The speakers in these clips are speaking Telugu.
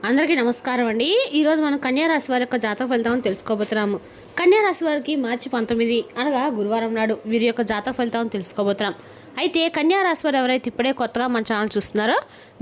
అందరికీ నమస్కారం అండి. ఈరోజు మనం కన్యా రాశి వారి యొక్క జాతక ఫలితాలను తెలుసుకోబోతున్నాము. కన్యా రాశి వారికి మార్చి 19 అనగా గురువారం నాడు వీరి యొక్క జాతక ఫలితాలను తెలుసుకోబోతున్నాం. అయితే కన్యా రాశి వారు ఎవరైతే ఇప్పుడే కొత్తగా మన ఛానల్ చూస్తున్నారో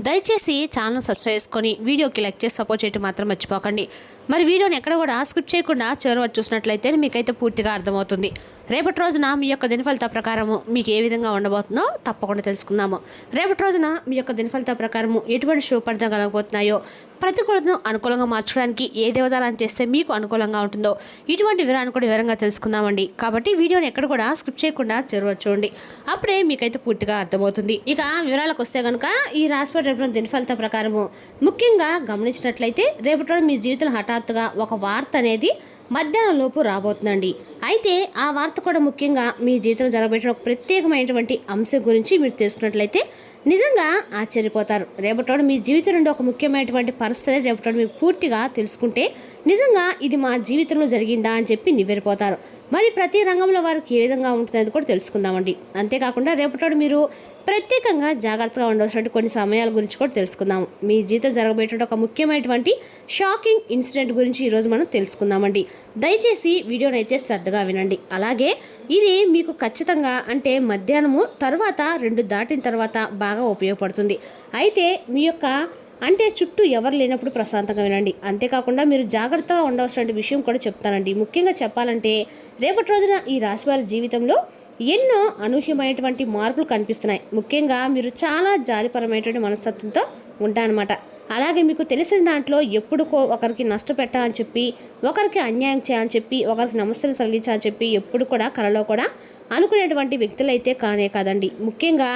దయచేసి ఛానల్ సబ్స్క్రైబ్ చేసుకొని వీడియోకి లైక్ చేసి సపోర్ట్ చేయడం మాత్రం మర్చిపోకండి. మరి వీడియోని ఎక్కడ కూడా స్కిప్ చేయకుండా చివరి వరకు చూసినట్లయితే మీకైతే పూర్తిగా అర్థమవుతుంది. రేపటి రోజున మీ యొక్క దినఫలిత ప్రకారము మీకు ఏ విధంగా ఉండబోతుందో తప్పకుండా తెలుసుకుందాము. రేపటి రోజున మీ యొక్క దినఫలిత ప్రకారము ఎటువంటి శుభఫలితం కలగబోతున్నాయో, ప్రతికూలతను అనుకూలంగా మార్చడానికి ఏ దేవతాలను చేస్తే మీకు అనుకూలంగా ఉంటుందో ఇటువంటి వివరాన్ని కూడా వివరంగా తెలుసుకుందామండి. కాబట్టి వీడియోని ఎక్కడ కూడా స్కిప్ చేయకుండా చివరి చూడండి, అప్పుడే మీకైతే పూర్తిగా అర్థమవుతుంది. ఇక వివరాలకు వస్తే కనుక ఈ రాశివారి రేపు దినఫలిత ప్రకారము ముఖ్యంగా గమనించినట్లయితే రేపటి రోజు మీ జీవితంలో హఠాత్తుగా ఒక వార్త అనేది మధ్యాహ్నం లోపు రాబోతుందండి. అయితే ఆ వార్త కూడా ముఖ్యంగా మీ జీవితంలో జరగబెట్టిన ఒక ప్రత్యేకమైనటువంటి అంశం గురించి మీరు తెలుసుకున్నట్లయితే నిజంగా ఆశ్చర్యపోతారు. రేపటి మీ జీవితం నుండి ఒక ముఖ్యమైనటువంటి పరిస్థితి రేపటి మీకు పూర్తిగా తెలుసుకుంటే నిజంగా ఇది మా జీవితంలో జరిగిందా అని చెప్పి నివ్వెరిపోతారు. మరి ప్రతి రంగంలో వారికి ఏ విధంగా ఉంటుందని కూడా తెలుసుకుందామండి. అంతేకాకుండా రేపటి మీరు ప్రత్యేకంగా జాగ్రత్తగా ఉండవలసిన కొన్ని సమయాల గురించి కూడా తెలుసుకుందాము. మీ జీవితం జరగబోయేటువంటి ఒక ముఖ్యమైనటువంటి షాకింగ్ ఇన్సిడెంట్ గురించి ఈరోజు మనం తెలుసుకుందామండి. దయచేసి వీడియోని అయితే శ్రద్ధగా వినండి. అలాగే ఇది మీకు ఖచ్చితంగా అంటే మధ్యాహ్నము తర్వాత 2 దాటిన తర్వాత బాగా ఉపయోగపడుతుంది. అయితే మీ యొక్క అంటే చుట్టూ ఎవరు లేనప్పుడు ప్రశాంతంగా వినండి. అంతేకాకుండా మీరు జాగ్రత్తగా ఉండవలసిన విషయం కూడా చెప్తానండి. ముఖ్యంగా చెప్పాలంటే రేపటి రోజున ఈ రాశివారి జీవితంలో ఎన్నో అనూహ్యమైనటువంటి మార్పులు కనిపిస్తున్నాయి. ముఖ్యంగా మీరు చాలా జాలిపరమైనటువంటి మనస్తత్వంతో ఉంటారనమాట. అలాగే మీకు తెలిసిన దాంట్లో ఎప్పుడు ఒకరికి నష్టపెట్టాలని చెప్పి, ఒకరికి అన్యాయం చేయాలని చెప్పి, ఒకరికి నమస్కారం తగిలించాలని చెప్పి ఎప్పుడు కూడా కలలో కూడా అనుకునేటువంటి వ్యక్తులు అయితే కానే కాదండి. ముఖ్యంగా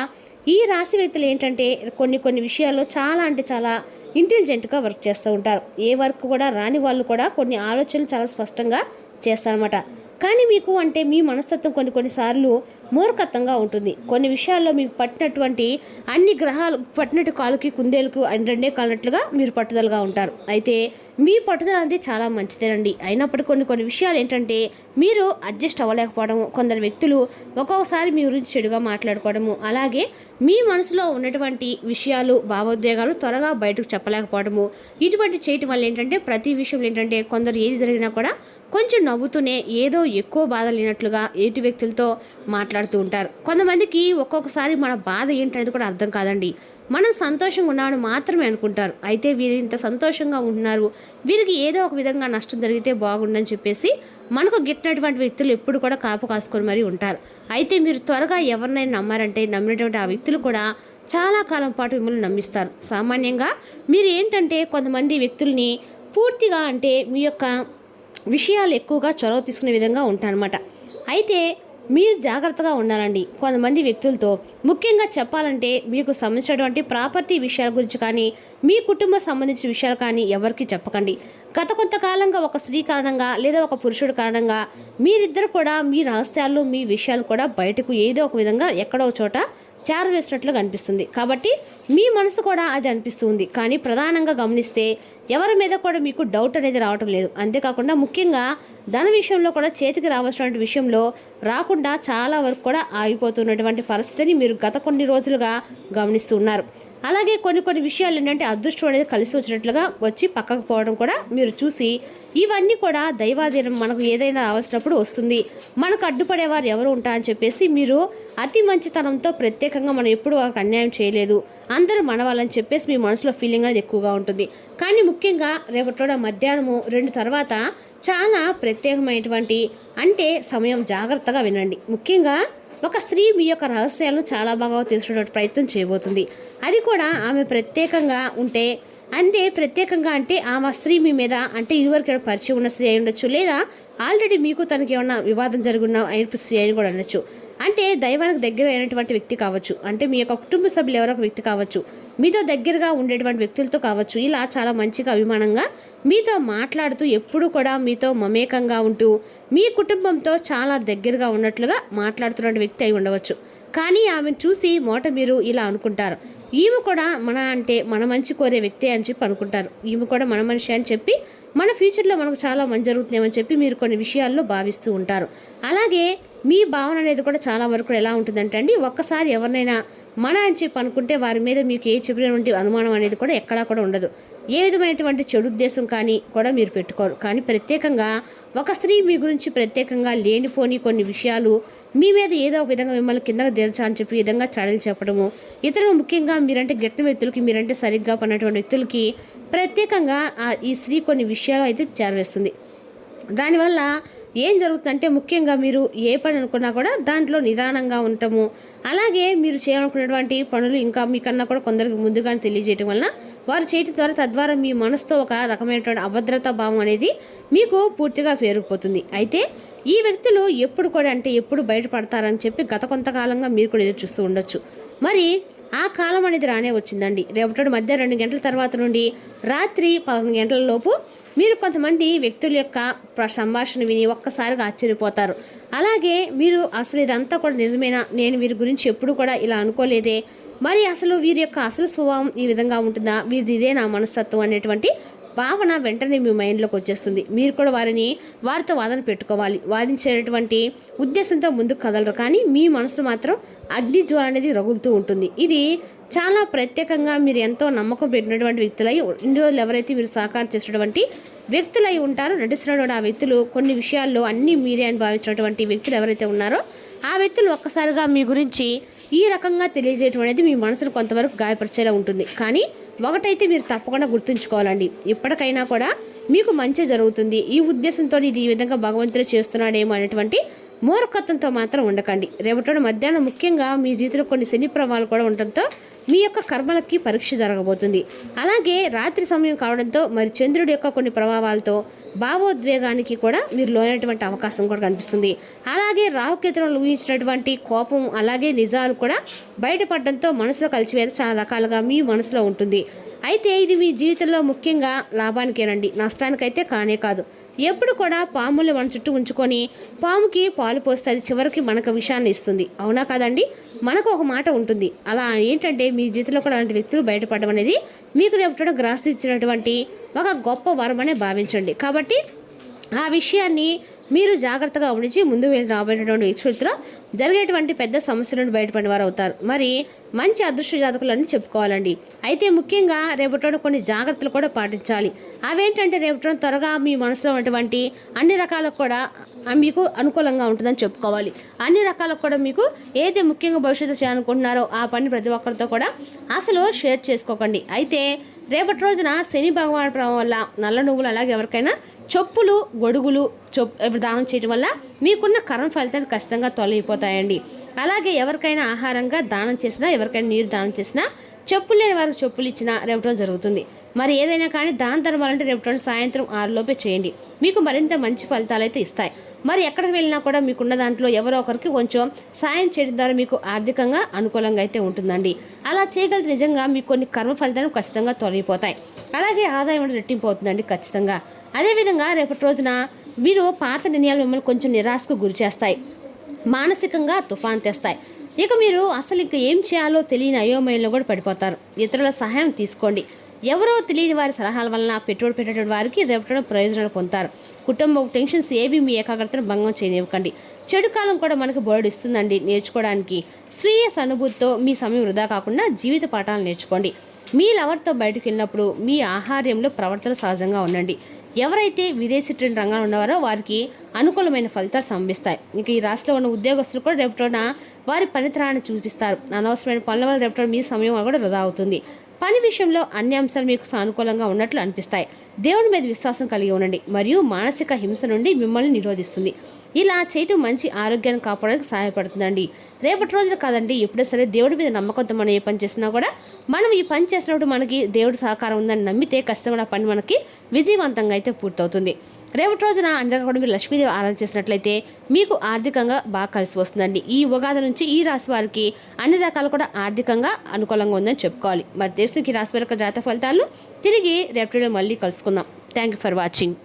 ఈ రాశి వ్యక్తులు ఏంటంటే కొన్ని విషయాల్లో చాలా అంటే చాలా ఇంటెలిజెంట్గా వర్క్ చేస్తూ ఉంటారు. ఏ వర్క్ కూడా రాని వాళ్ళు కూడా కొన్ని ఆలోచనలు చాలా స్పష్టంగా చేస్తారన్నమాట. కానీ మీకు అంటే మీ మనస్తత్వం కొన్నిసార్లు మూర్ఖత్వంగా ఉంటుంది. కొన్ని విషయాల్లో మీకు పట్టినటువంటి అన్ని గ్రహాలు పట్టినట్టు కాలుకి కుందేలకు రెండే కాలినట్లుగా మీరు పట్టుదలగా ఉంటారు. అయితే మీ పట్టుదల అనేది చాలా మంచిదేనండి. అయినప్పటికీ కొన్ని విషయాలు ఏంటంటే మీరు అడ్జస్ట్ అవ్వలేకపోవడము, కొందరు వ్యక్తులు ఒక్కొక్కసారి మీ గురించి చెడుగా మాట్లాడుకోవడము, అలాగే మీ మనసులో ఉన్నటువంటి విషయాలు భావోద్వేగాలు త్వరగా బయటకు చెప్పలేకపోవడము, ఇటువంటి చేయటం వల్ల ఏంటంటే ప్రతి విషయంలో ఏంటంటే కొందరు ఏది జరిగినా కూడా కొంచెం నవ్వుతూనే ఏదో ఎక్కువ బాధ లేనట్లుగా ఎటు వ్యక్తులతో మాట్లాడుతూ ఉంటారు. కొంతమందికి ఒక్కొక్కసారి మన బాధ ఏంటనేది కూడా అర్థం కాదండి. మనం సంతోషంగా ఉన్నామని మాత్రమే అనుకుంటారు. అయితే వీరు ఇంత సంతోషంగా ఉంటున్నారు, వీరికి ఏదో ఒక విధంగా నష్టం జరిగితే బాగుండని చెప్పేసి మనకు గిట్టినటువంటి వ్యక్తులు ఎప్పుడు కూడా కాపు కాసుకొని మరీ ఉంటారు. అయితే మీరు త్వరగా ఎవరినైనా నమ్మారంటే నమ్మినటువంటి ఆ వ్యక్తులు కూడా చాలా కాలం పాటు మిమ్మల్ని నమ్మిస్తారు. సామాన్యంగా మీరు ఏంటంటే కొంతమంది వ్యక్తుల్ని పూర్తిగా అంటే మీ యొక్క విషయాలు ఎక్కువగా చొరవ తీసుకునే విధంగా ఉంటారన్నమాట. అయితే మీరు జాగ్రత్తగా ఉండాలండి కొంతమంది వ్యక్తులతో. ముఖ్యంగా చెప్పాలంటే మీకు సంబంధించినటువంటి ప్రాపర్టీ విషయాల గురించి కానీ, మీ కుటుంబం సంబంధించిన విషయాలు కానీ ఎవరికి చెప్పకండి. గత కొంతకాలంగా ఒక స్త్రీ కారణంగా లేదా ఒక పురుషుడు కారణంగా మీరిద్దరు కూడా మీ రహస్యాలు మీ విషయాలు కూడా బయటకు ఏదో ఒక విధంగా ఎక్కడో చోట చేరవేసినట్లుగా అనిపిస్తుంది. కాబట్టి మీ మనసు కూడా అది అనిపిస్తుంది. కానీ ప్రధానంగా గమనిస్తే ఎవరి మీద కూడా మీకు డౌట్ అనేది రావటం లేదు. అంతేకాకుండా ముఖ్యంగా ధన విషయంలో కూడా చేతికి రావాల్సినటువంటి విషయంలో రాకుండా చాలా వరకు కూడా ఆగిపోతున్నటువంటి పరిస్థితిని మీరు గత కొన్ని రోజులుగా గమనిస్తున్నారు. అలాగే కొన్ని విషయాలు ఏంటంటే అదృష్టం అనేది కలిసి వచ్చినట్లుగా వచ్చి పక్కకు పోవడం కూడా మీరు చూసి ఇవన్నీ కూడా దైవాధీనం, మనకు ఏదైనా రావాల్సినప్పుడు వస్తుంది, మనకు అడ్డుపడేవారు ఎవరు ఉంటారని చెప్పేసి మీరు అతి మంచితనంతో ప్రత్యేకంగా మనం ఎప్పుడు వారికి అన్యాయం చేయలేదు, అందరూ మన వాళ్ళని చెప్పేసి మీ మనసులో ఫీలింగ్ అనేది ఎక్కువగా ఉంటుంది. కానీ ముఖ్యంగా రేపటి మధ్యాహ్నము 2 తర్వాత చాలా ప్రత్యేకమైనటువంటి అంటే సమయం జాగ్రత్తగా వినండి. ముఖ్యంగా ఒక స్త్రీ మీ యొక్క రహస్యాలను చాలా బాగా తెలుసుకునే ప్రయత్నం చేయబోతుంది. అది కూడా ఆమె ప్రత్యేకంగా ఉంటే ప్రత్యేకంగా అంటే ఆమె స్త్రీ మీ మీద అంటే ఇదివరకు పరిచయం ఉన్న స్త్రీ అయి ఉండొచ్చు, లేదా ఆల్రెడీ మీకు తనకి ఏమన్నా వివాదం జరుగున్న అయిన స్త్రీ అని కూడా అనొచ్చు. అంటే దైవానికి దగ్గర అయినటువంటి వ్యక్తి కావచ్చు, అంటే మీ యొక్క కుటుంబ సభ్యులు ఎవరో ఒక వ్యక్తి కావచ్చు, మీతో దగ్గరగా ఉండేటువంటి వ్యక్తులతో కావచ్చు. ఇలా చాలా మంచిగా అభిమానంగా మీతో మాట్లాడుతూ ఎప్పుడు కూడా మీతో మమేకంగా ఉంటూ మీ కుటుంబంతో చాలా దగ్గరగా ఉన్నట్లుగా మాట్లాడుతున్న వ్యక్తి అయి ఉండవచ్చు. కానీ ఆమెను చూసి మీరు ఇలా అనుకుంటారు, ఈమె కూడా మన మంచి కోరే వ్యక్తి అని చెప్పి అనుకుంటారు. ఈమె కూడా మన మనిషి అని చెప్పి మన ఫ్యూచర్లో మనకు చాలా మంచి జరుగుతుందేమని చెప్పి మీరు కొన్ని విషయాల్లో భావిస్తూ ఉంటారు. అలాగే మీ భావన అనేది కూడా చాలా వరకు ఎలా ఉంటుందంటే అండి, ఒక్కసారి ఎవరినైనా మన అని చెప్పి అనుకుంటే వారి మీద మీకు ఏ చెప్పినటువంటి అనుమానం అనేది కూడా ఎక్కడా కూడా ఉండదు. ఏ విధమైనటువంటి చెడు ఉద్దేశం కానీ కూడా మీరు పెట్టుకోరు. కానీ ప్రత్యేకంగా ఒక స్త్రీ మీ గురించి ప్రత్యేకంగా లేనిపోని కొన్ని విషయాలు మీ మీద ఏదో ఒక విధంగా మిమ్మల్ని కిందకు దించా అని చెప్పి విధంగా చాడీలు చెప్పడము, ఇతరులు ముఖ్యంగా మీరంటే గట్టిన వ్యక్తులకి, మీరంటే సరిగ్గా పడినటువంటి వ్యక్తులకి ప్రత్యేకంగా ఈ స్త్రీ కొన్ని విషయాలు అయితే చేరవేస్తుంది. దానివల్ల ఏం జరుగుతుందంటే ముఖ్యంగా మీరు ఏ పని అనుకున్నా కూడా దాంట్లో నిదానంగా ఉండటము, అలాగే మీరు చేయాలనుకున్నటువంటి పనులు ఇంకా మీకన్నా కూడా కొందరికి ముందుగానే తెలియజేయటం వలన వారు చేయటం ద్వారా తద్వారా మీ మనసుతో ఒక రకమైనటువంటి అభద్రతా భావం అనేది మీకు పూర్తిగా పేరుకుపోతుంది. అయితే ఈ వ్యక్తులు ఎప్పుడు కూడా అంటే ఎప్పుడు బయటపడతారని చెప్పి గత కొంతకాలంగా మీరు కూడా ఎదురు చూస్తూ ఉండొచ్చు. మరి ఆ కాలం అనేది రానే వచ్చిందండి. రేపటి మధ్య 2 గంటల తర్వాత నుండి రాత్రి 11 గంటల లోపు మీరు కొంతమంది వ్యక్తుల యొక్క సంభాషణ విని ఒక్కసారిగా ఆశ్చర్యపోతారు. అలాగే మీరు అసలు ఇదంతా కూడా నిజమేనా, నేను వీరి గురించి ఎప్పుడు కూడా ఇలా అనుకోలేదే, మరి అసలు వీరి యొక్క అసలు స్వభావం ఈ విధంగా ఉంటుందా, వీరిది ఇదే నా మనస్తత్వం అనేటువంటి భావన వెంటనే మీ మైండ్లోకి వచ్చేస్తుంది. మీరు కూడా వారితో వాదన పెట్టుకోవాలి. వాదించేటువంటి ఉద్దేశంతో ముందుకు కదలరు, కానీ మీ మనసు మాత్రం అగ్ని జ్వాల అనేది రగులుతూ ఉంటుంది. ఇది చాలా ప్రత్యేకంగా మీరు ఎంతో నమ్మకం పెట్టినటువంటి వ్యక్తులై ఇన్ని రోజులు ఎవరైతే మీరు సహకారం చేసినటువంటి వ్యక్తులై ఉంటారో, నటిస్తున్నటువంటి ఆ వ్యక్తులు కొన్ని విషయాల్లో అన్నీ మీరే అని భావించినటువంటి వ్యక్తులు ఎవరైతే ఉన్నారో ఆ వ్యక్తులు ఒక్కసారిగా మీ గురించి ఈ రకంగా తెలియజేయడం అనేది మీ మనసును కొంతవరకు గాయపరిచేలా ఉంటుంది. కానీ ఒకటైతే మీరు తప్పకుండా గుర్తుంచుకోవాలండి, ఇప్పటికైనా కూడా మీకు మంచి జరుగుతుంది. ఈ ఉద్దేశంతో ఇది ఈ విధంగా భగవంతుడు చేస్తున్నాడేమో అనేటువంటి మూర్ఖత్వంతో మాత్రం ఉండకండి. రేపటి మధ్యాహ్నం ముఖ్యంగా మీ జీవితంలో కొన్ని శని ప్రభావాలు కూడా ఉండటంతో మీ యొక్క కర్మలకి పరీక్ష జరగబోతుంది. అలాగే రాత్రి సమయం కావడంతో మరి చంద్రుడి యొక్క కొన్ని ప్రభావాలతో భావోద్వేగానికి కూడా మీరు లోనైనటువంటి అవకాశం కూడా కనిపిస్తుంది. అలాగే రాహుకేతులను ఊహించినటువంటి కోపం అలాగే నిజాలు కూడా బయటపడడంతో మనసులో కలిసివేత చాలా రకాలుగా మీ మనసులో ఉంటుంది. అయితే ఇది మీ జీవితంలో ముఖ్యంగా లాభానికేనండి, నష్టానికైతే కానే కాదు. ఎప్పుడు కూడా పాములు మన చుట్టూ ఉంచుకొని పాముకి పాలు పోస్తే అది చివరికి మనకు విషయాన్ని ఇస్తుంది, అవునా కాదండి? మనకు ఒక మాట ఉంటుంది. అలా ఏంటంటే మీ జీవితంలో కూడా అలాంటి వ్యక్తులు బయటపడడం అనేది మీకు రేపు గ్రాస్ ఇచ్చినటువంటి ఒక గొప్ప వరం అనే భావించండి. కాబట్టి ఆ విషయాన్ని మీరు జాగ్రత్తగా ఉంచి ముందుకు వెళ్ళి రాబోయేటువంటి వ్యక్తులతో జరిగేటువంటి పెద్ద సమస్యల నుండి బయటపడిన వారు అవుతారు. మరి మంచి అదృష్ట జాతకులన్నీ చెప్పుకోవాలండి. అయితే ముఖ్యంగా రేపటి కొన్ని జాగ్రత్తలు కూడా పాటించాలి. అవేంటంటే రేపటి త్వరగా మీ మనసులో ఉన్నటువంటి అన్ని రకాలకు కూడా మీకు అనుకూలంగా ఉంటుందని చెప్పుకోవాలి. అన్ని రకాలకు కూడా మీకు ఏదైతే ముఖ్యంగా భవిష్యత్తు చేయాలనుకుంటున్నారో ఆ పని ప్రతి ఒక్కరితో కూడా అసలు షేర్ చేసుకోకండి. అయితే రేపటి రోజున శని భగవాన్ ప్రభావం వల్ల నల్ల నువ్వులు అలాగే ఎవరికైనా చెప్పులు గొడుగులు దానం చేయడం వల్ల మీకున్న కర్మ ఫలితాలు ఖచ్చితంగా తొలగిపోతాయండి. అలాగే ఎవరికైనా ఆహారంగా దానం చేసినా, ఎవరికైనా నీరు దానం చేసినా, చెప్పులు లేని వారికి చెప్పులు ఇచ్చినా రేపటం జరుగుతుంది. మరి ఏదైనా కానీ దాన ధర్మాలంటే రేపటి సాయంత్రం 6 లోపే చేయండి, మీకు మరింత మంచి ఫలితాలు అయితే ఇస్తాయి. మరి ఎక్కడికి వెళ్ళినా కూడా మీకున్న దాంట్లో ఎవరో ఒకరికి కొంచెం సాయం చేయడం ద్వారా మీకు ఆర్థికంగా అనుకూలంగా అయితే ఉంటుందండి. అలా చేయగలిగితే నిజంగా మీకు కొన్ని కర్మ ఫలితాలు ఖచ్చితంగా తొలగిపోతాయి. అలాగే ఆదాయం అనేది రెట్టింపు అవుతుందండి ఖచ్చితంగా. అదేవిధంగా రేపటి రోజున మీరు పాత నిర్ణయాలు మిమ్మల్ని కొంచెం నిరాశకు గురి చేస్తాయి, మానసికంగా తుఫాన్ తెస్తాయి. ఇక మీరు అసలు ఇంకా ఏం చేయాలో తెలియని అయోమయంలో కూడా పడిపోతారు. ఇతరుల సహాయం తీసుకోండి. ఎవరో తెలియని వారి సలహాల వలన పెట్టుబడి పెట్టేటువంటి వారికి రేపటి ప్రయోజనాలు పొందుతారు. కుటుంబ టెన్షన్స్ ఏవి మీ ఏకాగ్రతను భంగం చేయనివ్వకండి. చెడు కాలం కూడా మనకు బోర్డు ఇస్తుందండి నేర్చుకోవడానికి. స్వీయ సానుభూతితో మీ సమయం వృధా కాకుండా జీవిత పాఠాలు నేర్చుకోండి. మీ లవర్తో బయటకు వెళ్ళినప్పుడు మీ ఆహార్యంలో ప్రవర్తన సహజంగా ఉండండి. ఎవరైతే విదేశీ ట్రైన్ రంగాలు ఉన్నవారో వారికి అనుకూలమైన ఫలితాలు సంభవిస్తాయి. ఇక ఈ రాష్ట్రంలో ఉన్న ఉద్యోగస్తులు కూడా రేపటిన వారి పనితనాన్ని చూపిస్తారు. అనవసరమైన పనుల వల్ల రేపటి మీ సమయం కూడా వృధా అవుతుంది. పని విషయంలో అన్ని అంశాలు మీకు సానుకూలంగా ఉన్నట్లు అనిపిస్తాయి. దేవుడి మీద విశ్వాసం కలిగి ఉండండి మరియు మానసిక హింస నుండి మిమ్మల్ని నిరోధిస్తుంది. ఇలా చేయటం మంచి ఆరోగ్యాన్ని కాపాడడానికి సహాయపడుతుందండి. రేపటి రోజున కాదండి, ఎప్పుడో సరే దేవుడి మీద నమ్మకంతో మనం ఏ పని చేసినా కూడా మనం ఈ పని చేసినప్పుడు మనకి దేవుడి సహకారం ఉందని నమ్మితే ఖచ్చితంగా ఆ పని మనకి విజయవంతంగా అయితే పూర్తవుతుంది. రేపటి రోజున అందరూ కూడా మీరు లక్ష్మీదేవి ఆరాధన చేసినట్లయితే మీకు ఆర్థికంగా బాగా కలిసి వస్తుందండి. ఈ ఉగాది నుంచి ఈ రాశి వారికి అన్ని రకాలు కూడా ఆర్థికంగా అనుకూలంగా ఉందని చెప్పుకోవాలి. మరి దేశానికి ఈ రాశి వారి యొక్క జాతక ఫలితాలను తిరిగి రేపటిలో మళ్ళీ కలుసుకుందాం. Thank you for watching.